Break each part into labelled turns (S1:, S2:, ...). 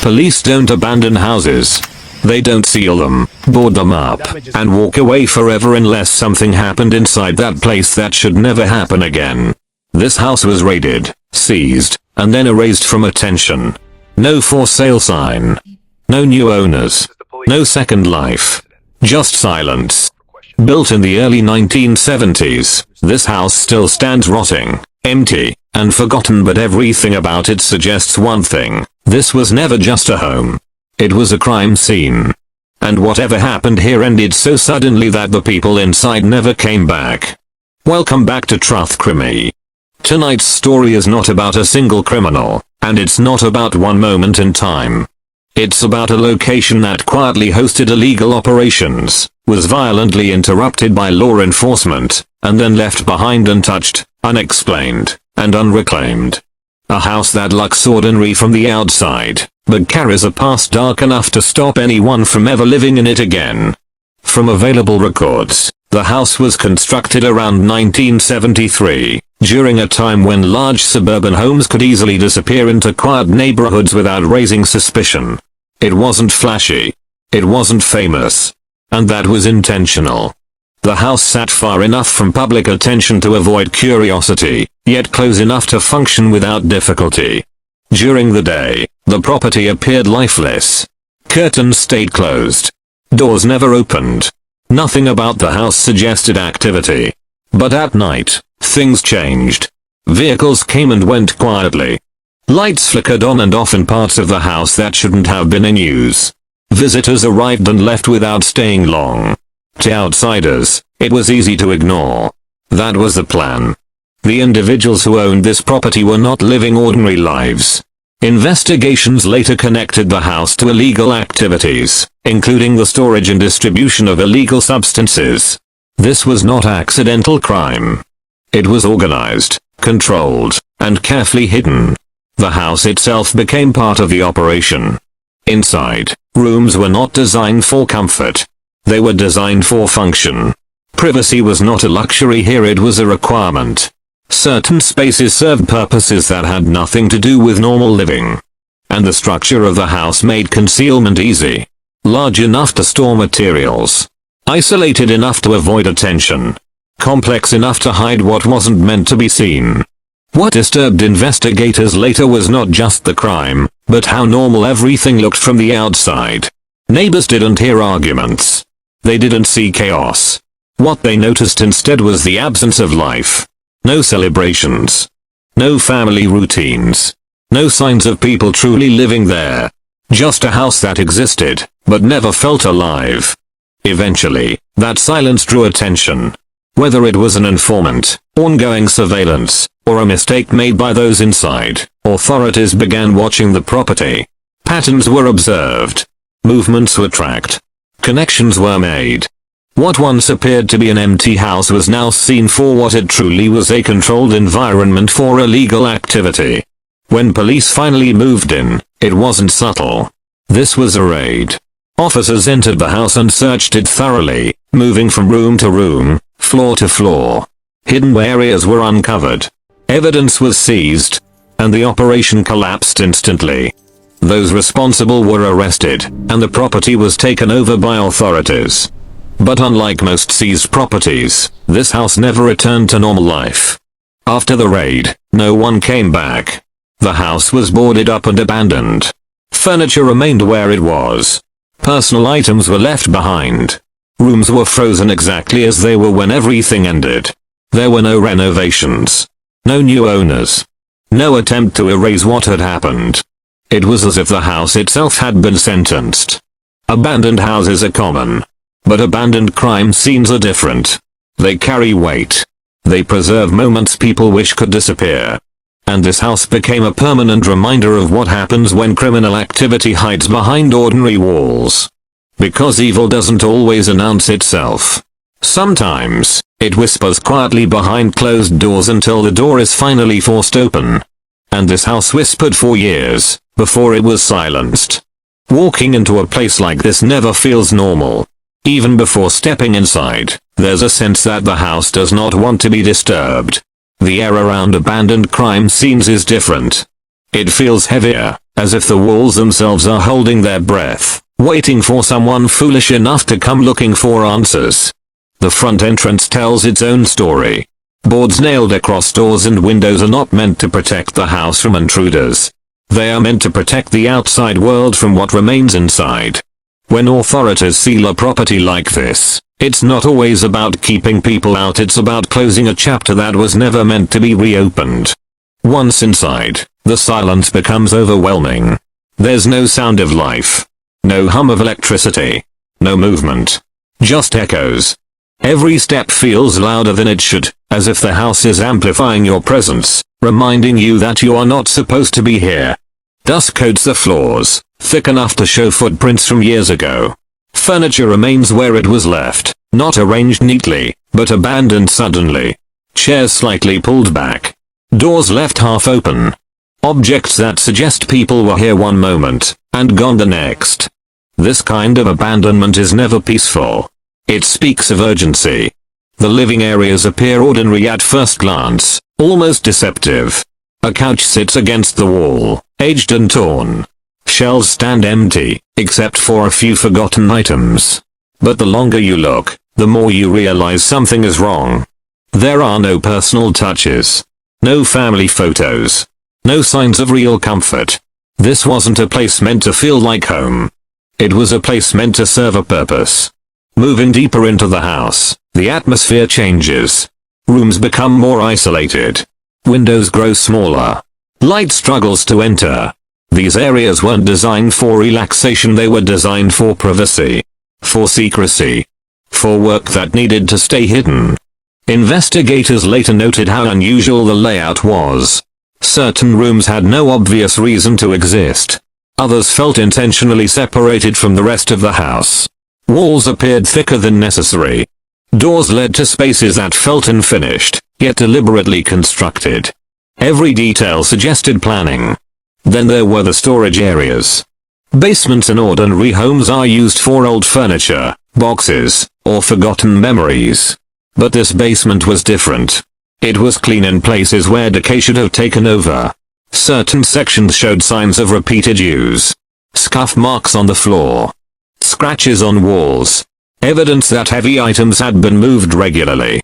S1: Police don't abandon houses. They don't seal them, board them up, and walk away forever unless something happened inside that place that should never happen again. This house was raided, seized, and then erased from attention. No for sale sign. No new owners. No second life. Just silence. Built in the early 1970s, this house still stands rotting, empty, and forgotten, but everything about it suggests one thing: this was never just a home. It was a crime scene. And whatever happened here ended so suddenly that the people inside never came back. Welcome back to Truth Crime. Tonight's story is not about a single criminal, and it's not about one moment in time. It's about a location that quietly hosted illegal operations, was violently interrupted by law enforcement, and then left behind untouched, unexplained, and unreclaimed. A house that looks ordinary from the outside, but carries a past dark enough to stop anyone from ever living in it again. From available records, the house was constructed around 1973, during a time when large suburban homes could easily disappear into quiet neighborhoods without raising suspicion. It wasn't flashy. It wasn't famous. And that was intentional. The house sat far enough from public attention to avoid curiosity, yet close enough to function without difficulty. During the day, the property appeared lifeless. Curtains stayed closed. Doors never opened. Nothing about the house suggested activity. But at night, things changed. Vehicles came and went quietly. Lights flickered on and off in parts of the house that shouldn't have been in use. Visitors arrived and left without staying long. To outsiders, it was easy to ignore. That was the plan. The individuals who owned this property were not living ordinary lives. Investigations later connected the house to illegal activities, including the storage and distribution of illegal substances. This was not accidental crime. It was organized, controlled, and carefully hidden. The house itself became part of the operation. Inside, rooms were not designed for comfort. They were designed for function. Privacy was not a luxury here, it was a requirement. Certain spaces served purposes that had nothing to do with normal living. And the structure of the house made concealment easy. Large enough to store materials. Isolated enough to avoid attention. Complex enough to hide what wasn't meant to be seen. What disturbed investigators later was not just the crime, but how normal everything looked from the outside. Neighbors didn't hear arguments. They didn't see chaos. What they noticed instead was the absence of life. No celebrations. No family routines. No signs of people truly living there. Just a house that existed, but never felt alive. Eventually, that silence drew attention. Whether it was an informant, ongoing surveillance, or a mistake made by those inside, authorities began watching the property. Patterns were observed. Movements were tracked. Connections were made. What once appeared to be an empty house was now seen for what it truly was: a controlled environment for illegal activity. When police finally moved in, it wasn't subtle. This was a raid. Officers entered the house and searched it thoroughly, moving from room to room, floor to floor. Hidden areas were uncovered. Evidence was seized. And the operation collapsed instantly. Those responsible were arrested, and the property was taken over by authorities. But unlike most seized properties, this house never returned to normal life. After the raid, no one came back. The house was boarded up and abandoned. Furniture remained where it was. Personal items were left behind. Rooms were frozen exactly as they were when everything ended. There were no renovations. No new owners. No attempt to erase what had happened. It was as if the house itself had been sentenced. Abandoned houses are common. But abandoned crime scenes are different. They carry weight. They preserve moments people wish could disappear. And this house became a permanent reminder of what happens when criminal activity hides behind ordinary walls. Because evil doesn't always announce itself. Sometimes, it whispers quietly behind closed doors until the door is finally forced open. And this house whispered for years, before it was silenced. Walking into a place like this never feels normal. Even before stepping inside, there's a sense that the house does not want to be disturbed. The air around abandoned crime scenes is different. It feels heavier, as if the walls themselves are holding their breath, waiting for someone foolish enough to come looking for answers. The front entrance tells its own story. Boards nailed across doors and windows are not meant to protect the house from intruders. They are meant to protect the outside world from what remains inside. When authorities seal a property like this, it's not always about keeping people out, it's about closing a chapter that was never meant to be reopened. Once inside, the silence becomes overwhelming. There's no sound of life. No hum of electricity. No movement. Just echoes. Every step feels louder than it should, as if the house is amplifying your presence, reminding you that you are not supposed to be here. Dust coats the floors, thick enough to show footprints from years ago. Furniture remains where it was left, not arranged neatly, but abandoned suddenly. Chairs slightly pulled back. Doors left half open. Objects that suggest people were here one moment, and gone the next. This kind of abandonment is never peaceful. It speaks of urgency. The living areas appear ordinary at first glance, almost deceptive. A couch sits against the wall, aged and torn. Shelves stand empty, except for a few forgotten items. But the longer you look, the more you realize something is wrong. There are no personal touches. No family photos. No signs of real comfort. This wasn't a place meant to feel like home. It was a place meant to serve a purpose. Moving deeper into the house, the atmosphere changes. Rooms become more isolated. Windows grow smaller. Light struggles to enter. These areas weren't designed for relaxation, they were designed for privacy. For secrecy. For work that needed to stay hidden. Investigators later noted how unusual the layout was. Certain rooms had no obvious reason to exist. Others felt intentionally separated from the rest of the house. Walls appeared thicker than necessary. Doors led to spaces that felt unfinished, yet deliberately constructed. Every detail suggested planning. Then there were the storage areas. Basements in ordinary homes are used for old furniture, boxes, or forgotten memories. But this basement was different. It was clean in places where decay should have taken over. Certain sections showed signs of repeated use. Scuff marks on the floor. Scratches on walls. Evidence that heavy items had been moved regularly.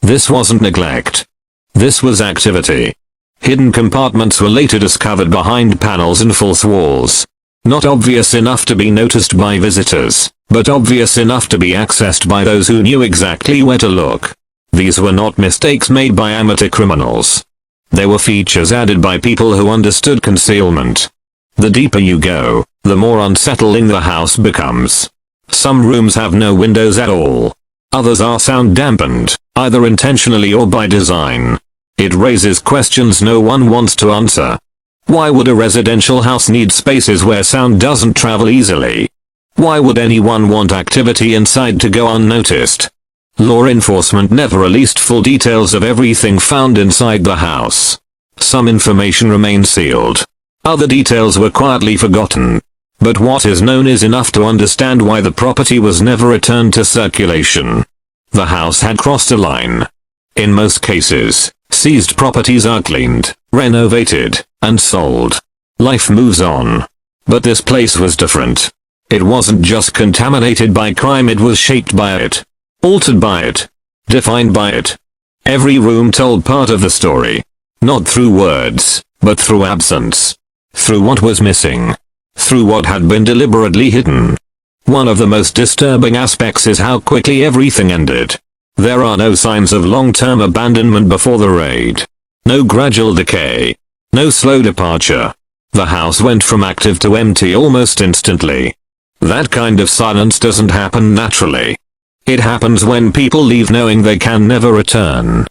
S1: This wasn't neglect. This was activity. Hidden compartments were later discovered behind panels and false walls. Not obvious enough to be noticed by visitors, but obvious enough to be accessed by those who knew exactly where to look. These were not mistakes made by amateur criminals. They were features added by people who understood concealment. The deeper you go, the more unsettling the house becomes. Some rooms have no windows at all. Others are sound dampened, either intentionally or by design. It raises questions no one wants to answer. Why would a residential house need spaces where sound doesn't travel easily? Why would anyone want activity inside to go unnoticed? Law enforcement never released full details of everything found inside the house. Some information remained sealed. Other details were quietly forgotten. But what is known is enough to understand why the property was never returned to circulation. The house had crossed a line. In most cases, seized properties are cleaned, renovated, and sold. Life moves on. But this place was different. It wasn't just contaminated by crime, it was shaped by it. Altered by it. Defined by it. Every room told part of the story. Not through words, but through absence. Through what was missing. Through what had been deliberately hidden. One of the most disturbing aspects is how quickly everything ended. There are no signs of long-term abandonment before the raid. No gradual decay. No slow departure. The house went from active to empty almost instantly. That kind of silence doesn't happen naturally. It happens when people leave knowing they can never return.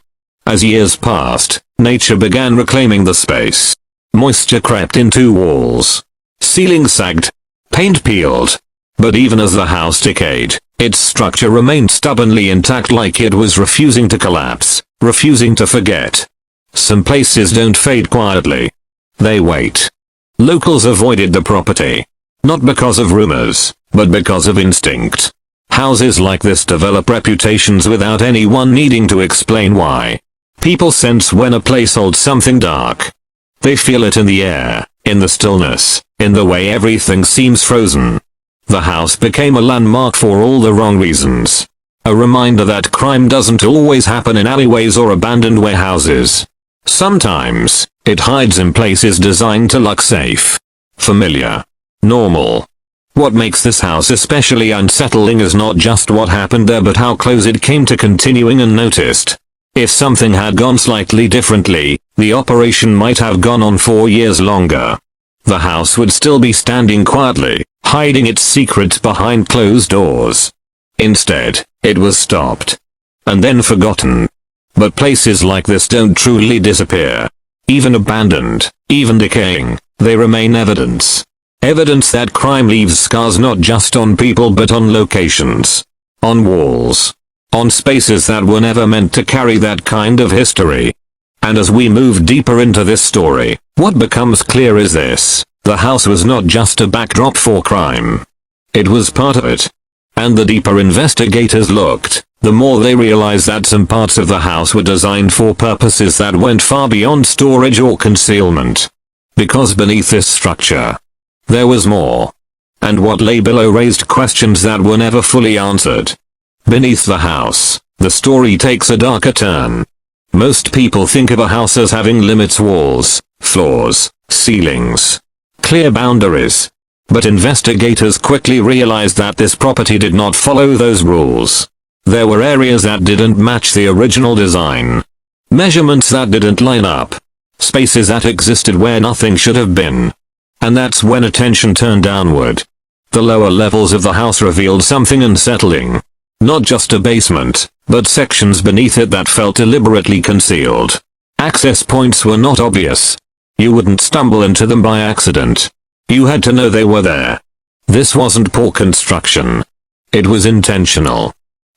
S1: As years passed, nature began reclaiming the space. Moisture crept into walls. Ceilings sagged. Paint peeled. But even as the house decayed, its structure remained stubbornly intact, like it was refusing to collapse, refusing to forget. Some places don't fade quietly. They wait. Locals avoided the property. Not because of rumors, but because of instinct. Houses like this develop reputations without anyone needing to explain why. People sense when a place holds something dark. They feel it in the air, in the stillness, in the way everything seems frozen. The house became a landmark for all the wrong reasons. A reminder that crime doesn't always happen in alleyways or abandoned warehouses. Sometimes, it hides in places designed to look safe, familiar, normal. What makes this house especially unsettling is not just what happened there but how close it came to continuing unnoticed. If something had gone slightly differently, the operation might have gone on 4 years longer. The house would still be standing quietly, hiding its secrets behind closed doors. Instead, it was stopped. And then forgotten. But places like this don't truly disappear. Even abandoned, even decaying, they remain evidence. Evidence that crime leaves scars not just on people but on locations. On walls. On spaces that were never meant to carry that kind of history. And as we move deeper into this story, what becomes clear is this: the house was not just a backdrop for crime. It was part of it. And the deeper investigators looked, the more they realized that some parts of the house were designed for purposes that went far beyond storage or concealment. Because beneath this structure, there was more. And what lay below raised questions that were never fully answered. Beneath the house, the story takes a darker turn. Most people think of a house as having limits, walls, floors, ceilings, clear boundaries. But investigators quickly realized that this property did not follow those rules. There were areas that didn't match the original design. Measurements that didn't line up. Spaces that existed where nothing should have been. And that's when attention turned downward. The lower levels of the house revealed something unsettling. Not just a basement, but sections beneath it that felt deliberately concealed. Access points were not obvious. You wouldn't stumble into them by accident. You had to know they were there. This wasn't poor construction. It was intentional.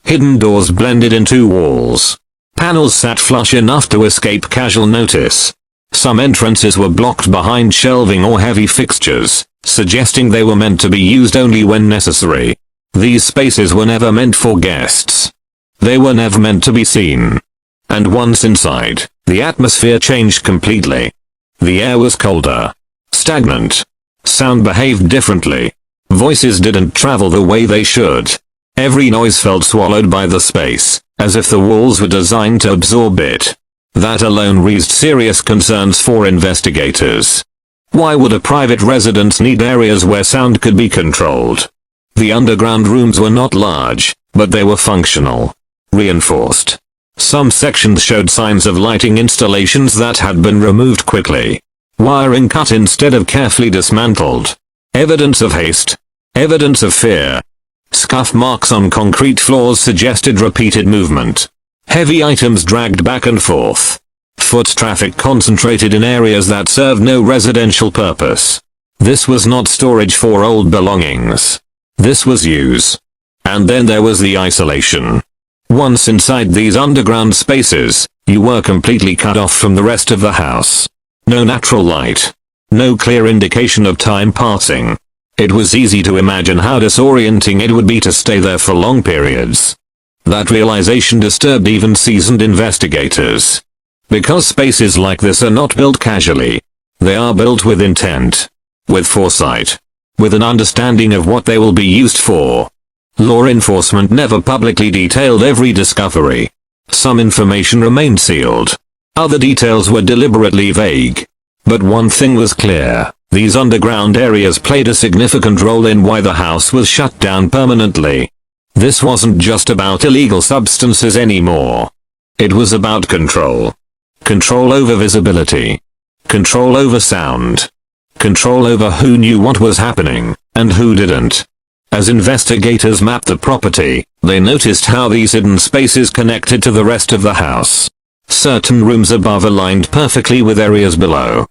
S1: Hidden doors blended into walls. Panels sat flush enough to escape casual notice. Some entrances were blocked behind shelving or heavy fixtures, suggesting they were meant to be used only when necessary. These spaces were never meant for guests. They were never meant to be seen. And once inside, the atmosphere changed completely. The air was colder. Stagnant. Sound behaved differently. Voices didn't travel the way they should. Every noise felt swallowed by the space, as if the walls were designed to absorb it. That alone raised serious concerns for investigators. Why would a private residence need areas where sound could be controlled? The underground rooms were not large, but they were functional. Reinforced. Some sections showed signs of lighting installations that had been removed quickly. Wiring cut instead of carefully dismantled. Evidence of haste. Evidence of fear. Scuff marks on concrete floors suggested repeated movement. Heavy items dragged back and forth. Foot traffic concentrated in areas that served no residential purpose. This was not storage for old belongings. This was use. And then there was the isolation. Once inside these underground spaces, you were completely cut off from the rest of the house. No natural light. No clear indication of time passing. It was easy to imagine how disorienting it would be to stay there for long periods. That realization disturbed even seasoned investigators. Because spaces like this are not built casually. They are built with intent. With foresight. With an understanding of what they will be used for. Law enforcement never publicly detailed every discovery. Some information remained sealed. Other details were deliberately vague. But one thing was clear, these underground areas played a significant role in why the house was shut down permanently. This wasn't just about illegal substances anymore. It was about control. Control over visibility. Control over sound. Control over who knew what was happening, and who didn't. As investigators mapped the property, they noticed how these hidden spaces connected to the rest of the house. Certain rooms above aligned perfectly with areas below.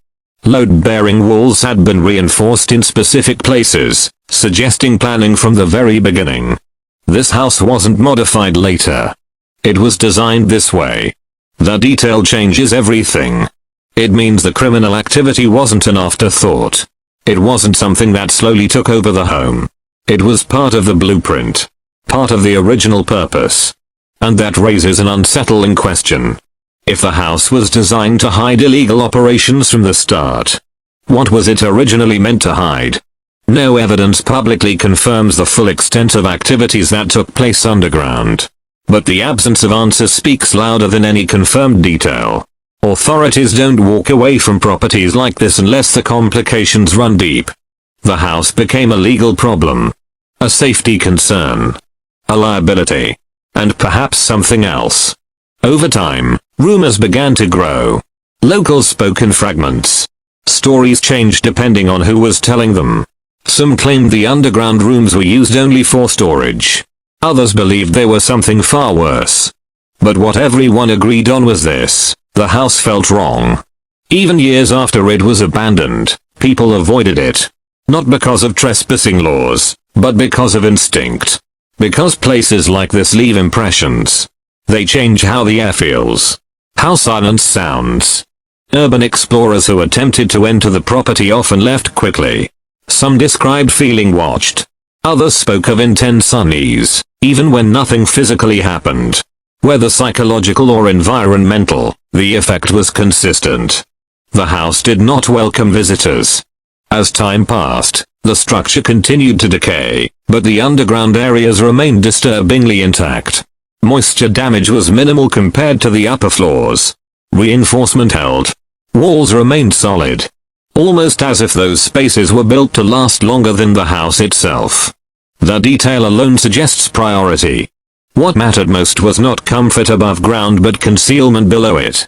S1: Load-bearing walls had been reinforced in specific places, suggesting planning from the very beginning. This house wasn't modified later. It was designed this way. The detail changes everything. It means the criminal activity wasn't an afterthought. It wasn't something that slowly took over the home. It was part of the blueprint. Part of the original purpose. And that raises an unsettling question. If the house was designed to hide illegal operations from the start, What was it originally meant to hide? No evidence publicly confirms the full extent of activities that took place underground. But the absence of answers speaks louder than any confirmed detail. Authorities don't walk away from properties like this unless the complications run deep. The house became a legal problem, a safety concern, a liability, and perhaps something else. Over time, rumors began to grow. Locals spoke in fragments. Stories changed depending on who was telling them. Some claimed the underground rooms were used only for storage. Others believed they were something far worse. But what everyone agreed on was this: the house felt wrong. Even years after it was abandoned, people avoided it. Not because of trespassing laws, but because of instinct. Because places like this leave impressions. They change how the air feels, how silence sounds. Urban explorers who attempted to enter the property often left quickly. Some described feeling watched. Others spoke of intense unease, even when nothing physically happened. Whether psychological or environmental, the effect was consistent. The house did not welcome visitors. As time passed, the structure continued to decay, but the underground areas remained disturbingly intact. Moisture damage was minimal compared to the upper floors. Reinforcement held. Walls remained solid. Almost as if those spaces were built to last longer than the house itself. The detail alone suggests priority. What mattered most was not comfort above ground but concealment below it.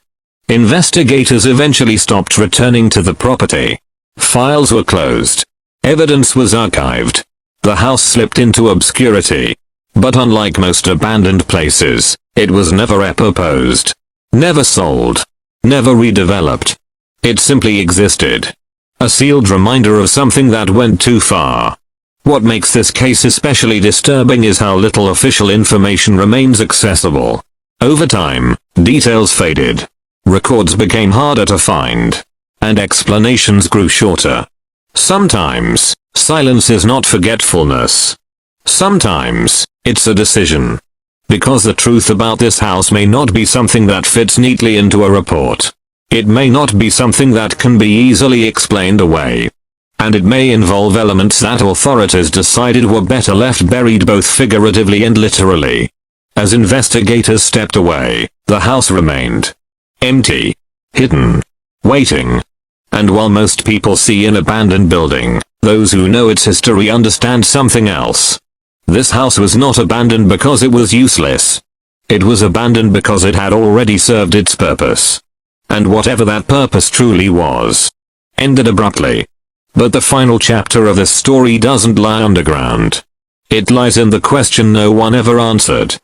S1: Investigators eventually stopped returning to the property. Files were closed. Evidence was archived. The house slipped into obscurity. But unlike most abandoned places, it was never repurposed. Never sold. Never redeveloped. It simply existed. A sealed reminder of something that went too far. What makes this case especially disturbing is how little official information remains accessible. Over time, details faded. Records became harder to find. And explanations grew shorter. Sometimes, silence is not forgetfulness. Sometimes, it's a decision. Because the truth about this house may not be something that fits neatly into a report. It may not be something that can be easily explained away. And it may involve elements that authorities decided were better left buried both figuratively and literally. As investigators stepped away, the house remained empty, hidden, waiting. And while most people see an abandoned building, those who know its history understand something else. This house was not abandoned because it was useless. It was abandoned because it had already served its purpose. And whatever that purpose truly was, ended abruptly. But the final chapter of this story doesn't lie underground. It lies in the question no one ever answered.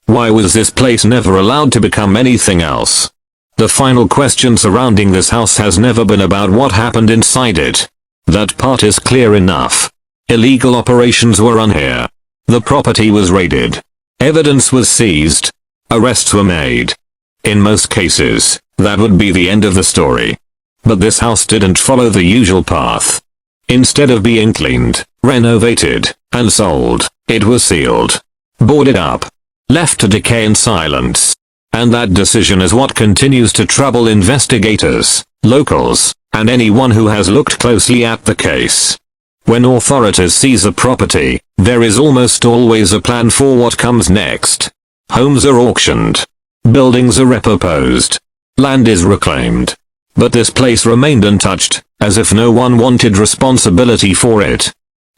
S1: Why was this place never allowed to become anything else? The final question surrounding this house has never been about what happened inside it. That part is clear enough. Illegal operations were run here. The property was raided. Evidence was seized. Arrests were made. In most cases, that would be the end of the story. But this house didn't follow the usual path. Instead of being cleaned, renovated, and sold, it was sealed, boarded up, left to decay in silence. And that decision is what continues to trouble investigators, locals, and anyone who has looked closely at the case. When authorities seize a property, there is almost always a plan for what comes next. Homes are auctioned. Buildings are repurposed. Land is reclaimed. But this place remained untouched, as if no one wanted responsibility for it.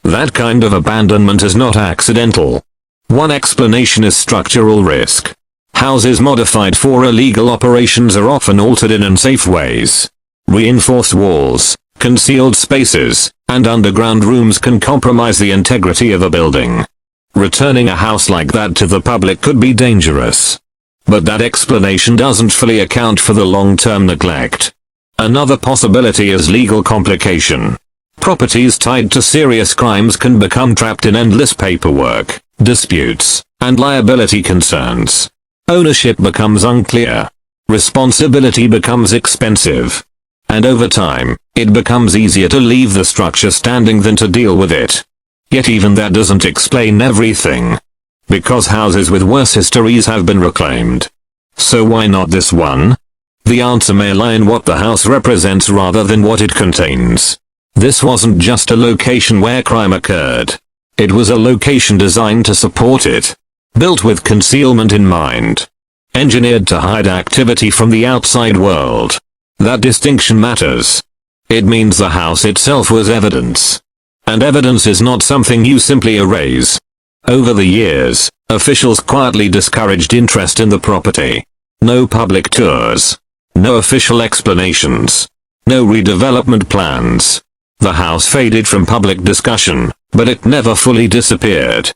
S1: That kind of abandonment is not accidental. One explanation is structural risk. Houses modified for illegal operations are often altered in unsafe ways. Reinforced walls, concealed spaces, and underground rooms can compromise the integrity of a building. Returning a house like that to the public could be dangerous. But that explanation doesn't fully account for the long-term neglect. Another possibility is legal complication. Properties tied to serious crimes can become trapped in endless paperwork, disputes, and liability concerns. Ownership becomes unclear. Responsibility becomes expensive. And over time, it becomes easier to leave the structure standing than to deal with it. Yet even that doesn't explain everything. Because houses with worse histories have been reclaimed. So why not this one? The answer may lie in what the house represents rather than what it contains. This wasn't just a location where crime occurred. It was a location designed to support it. Built with concealment in mind. Engineered to hide activity from the outside world. That distinction matters. It means the house itself was evidence. And evidence is not something you simply erase. Over the years, officials quietly discouraged interest in the property. No public tours. No official explanations. No redevelopment plans. The house faded from public discussion, but it never fully disappeared.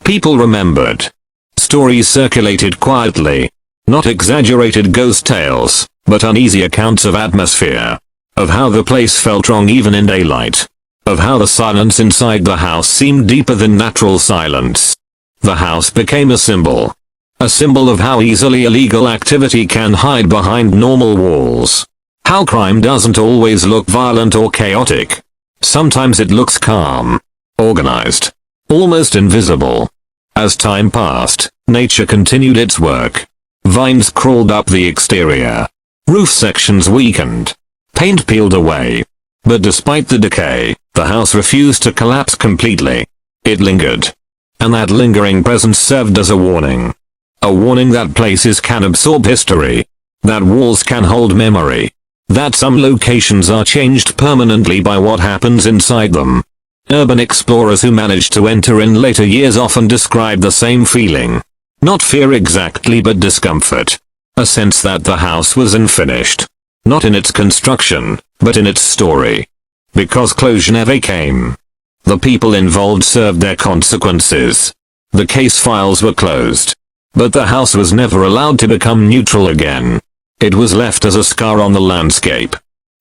S1: People remembered. Stories circulated quietly. Not exaggerated ghost tales, but uneasy accounts of atmosphere. Of how the place felt wrong even in daylight. Of how the silence inside the house seemed deeper than natural silence. The house became a symbol. A symbol of how easily illegal activity can hide behind normal walls. How crime doesn't always look violent or chaotic. Sometimes it looks calm. Organized. Almost invisible. As time passed, nature continued its work. Vines crawled up the exterior. Roof sections weakened. Paint peeled away. But despite the decay, the house refused to collapse completely. It lingered. And that lingering presence served as a warning. A warning that places can absorb history. That walls can hold memory. That some locations are changed permanently by what happens inside them. Urban explorers who managed to enter in later years often describe the same feeling. Not fear exactly, but discomfort. A sense that the house was unfinished. Not in its construction, but in its story. Because closure never came. The people involved served their consequences. The case files were closed. But the house was never allowed to become neutral again. It was left as a scar on the landscape.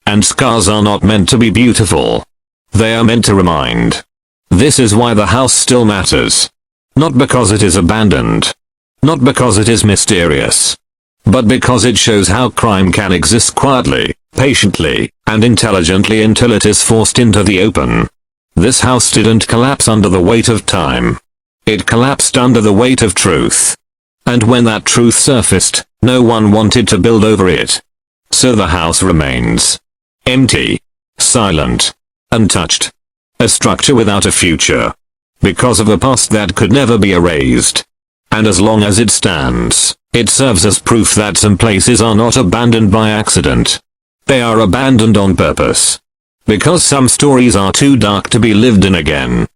S1: And scars are not meant to be beautiful. They are meant to remind. This is why the house still matters. Not because it is abandoned. Not because it is mysterious. But because it shows how crime can exist quietly, patiently, and intelligently until it is forced into the open. This house didn't collapse under the weight of time. It collapsed under the weight of truth. And when that truth surfaced, no one wanted to build over it. So the house remains. Empty. Silent. Untouched. A structure without a future. Because of a past that could never be erased. And as long as it stands, it serves as proof that some places are not abandoned by accident. They are abandoned on purpose. Because some stories are too dark to be lived in again.